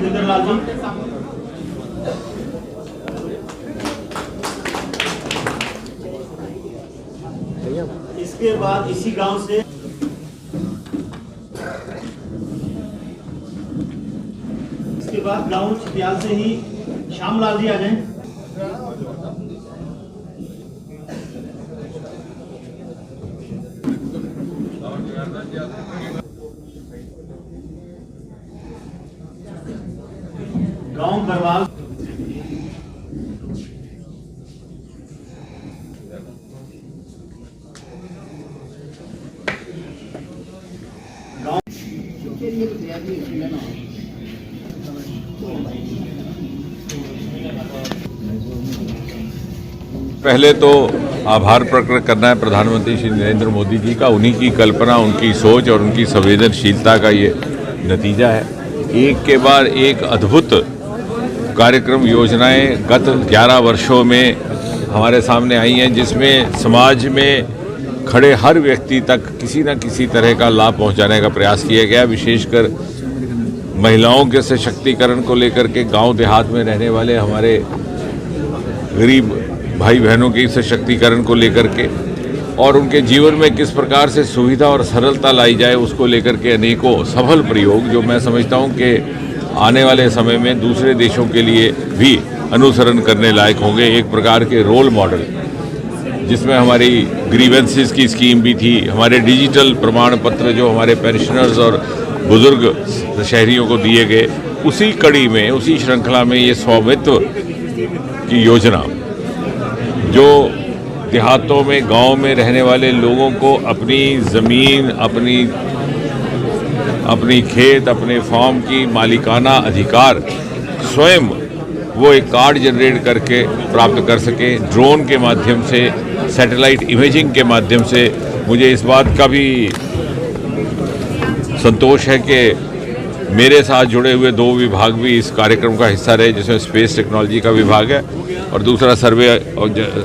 जिंदर लाल जी। इसके बाद इसी गांव से गांव छितियाल से ही श्यामलाल जी आ जाएं। गांव बरवाल पहले तो आभार प्रकट करना है प्रधानमंत्री श्री नरेंद्र मोदी जी का। उन्हीं की कल्पना, उनकी सोच और उनकी संवेदनशीलता का ये नतीजा है। एक के बाद एक अद्भुत कार्यक्रम योजनाएं गत 11 वर्षों में हमारे सामने आई हैं, जिसमें समाज में खड़े हर व्यक्ति तक किसी न किसी तरह का लाभ पहुंचाने का प्रयास किया गया। विशेषकर महिलाओं के सशक्तिकरण को लेकर के गांव देहात में रहने वाले हमारे गरीब भाई बहनों के सशक्तिकरण को लेकर के और उनके जीवन में किस प्रकार से सुविधा और सरलता लाई जाए, उसको लेकर के अनेकों सफल प्रयोग जो मैं समझता हूं कि आने वाले समय में दूसरे देशों के लिए भी अनुसरण करने लायक होंगे। एक प्रकार के रोल मॉडल, जिसमें हमारी ग्रीवेंसेस की स्कीम भी थी, हमारे डिजिटल प्रमाण पत्र जो हमारे पेंशनर्स और बुजुर्ग शहरियों को दिए गए, उसी कड़ी में, उसी श्रृंखला में ये स्वामित्व की योजना जो देहातों में, गांव में रहने वाले लोगों को अपनी ज़मीन, अपनी खेत, अपने फार्म की मालिकाना अधिकार स्वयं वो एक कार्ड जनरेट करके प्राप्त कर सके। ड्रोन के माध्यम से, सैटेलाइट इमेजिंग के माध्यम से मुझे इस बात का भी संतोष है कि मेरे साथ जुड़े हुए 2 विभाग भी इस कार्यक्रम का हिस्सा रहे, जिसमें स्पेस टेक्नोलॉजी का विभाग है और दूसरा सर्वे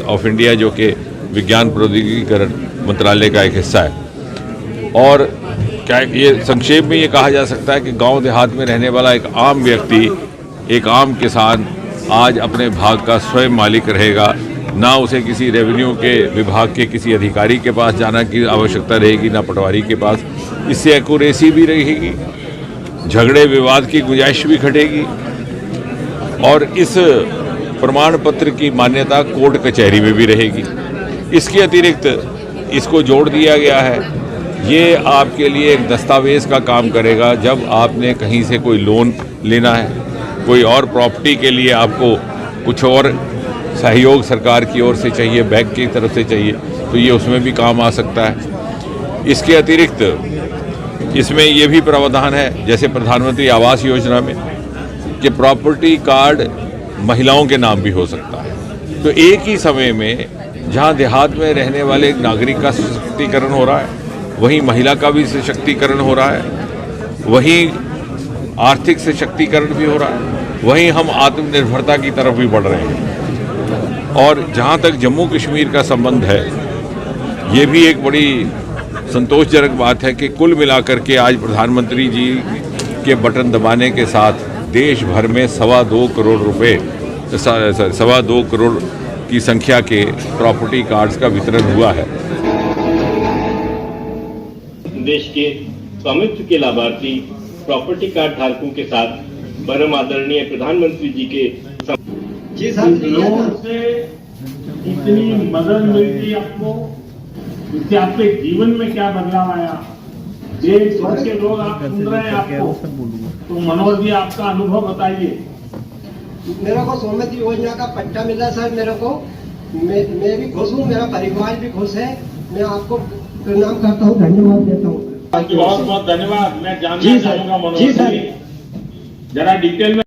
ऑफ इंडिया जो कि विज्ञान प्रौद्योगिकीकरण मंत्रालय का एक हिस्सा है। और क्या ये संक्षेप में ये कहा जा सकता है कि गांव देहात में रहने वाला एक आम व्यक्ति, एक आम किसान आज अपने भाग का स्वयं मालिक रहेगा। ना उसे किसी रेवेन्यू के विभाग के किसी अधिकारी के पास जाना की आवश्यकता रहेगी, ना पटवारी के पास। इससे एक्यूरेसी भी रहेगी, झगड़े विवाद की गुंजाइश भी घटेगी और इस प्रमाण पत्र की मान्यता कोर्ट कचहरी में भी रहेगी। इसके अतिरिक्त इसको जोड़ दिया गया है, ये आपके लिए एक दस्तावेज़ का काम करेगा। जब आपने कहीं से कोई लोन लेना है, कोई और प्रॉपर्टी के लिए आपको कुछ और सहयोग सरकार की ओर से चाहिए, बैंक की तरफ से चाहिए, तो ये उसमें भी काम आ सकता है। इसके अतिरिक्त इसमें ये भी प्रावधान है, जैसे प्रधानमंत्री आवास योजना में, कि प्रॉपर्टी कार्ड महिलाओं के नाम भी हो सकता है। तो एक ही समय में जहां देहात में रहने वाले नागरिक का सशक्तिकरण हो रहा है, वहीं महिला का भी सशक्तिकरण हो रहा है, वहीं आर्थिक सशक्तिकरण भी हो रहा है, वहीं हम आत्मनिर्भरता की तरफ भी बढ़ रहे हैं। और जहां तक जम्मू कश्मीर का संबंध है, ये भी एक बड़ी संतोषजनक बात है कि कुल मिलाकर के आज प्रधानमंत्री जी के बटन दबाने के साथ देश भर में 2.25 करोड़ रुपए, 2.25 करोड़ की संख्या के प्रॉपर्टी कार्ड्स का वितरण हुआ है। देश के स्वामित्व के लाभार्थी प्रॉपर्टी कार्ड धारकों के साथ परम आदरणीय प्रधानमंत्री जी के लोन से इतनी मदद मिलती आपको, इससे आपके जीवन में क्या बदलाव आया, देश भर के लोग आप सुन रहे हैं आपको, तो मनोज जी आपका अनुभव बताइए। मेरे को स्वामित्व योजना का पट्टा मिला सर, मेरे को मैं भी खुश हूँ, मेरा परिवार भी खुश है। मैं आपको प्रणाम करता हूँ, धन्यवाद देता हूँ। बहुत बहुत धन्यवाद। मैं जानना चाहूंगा मनोज जी, जरा डिटेल में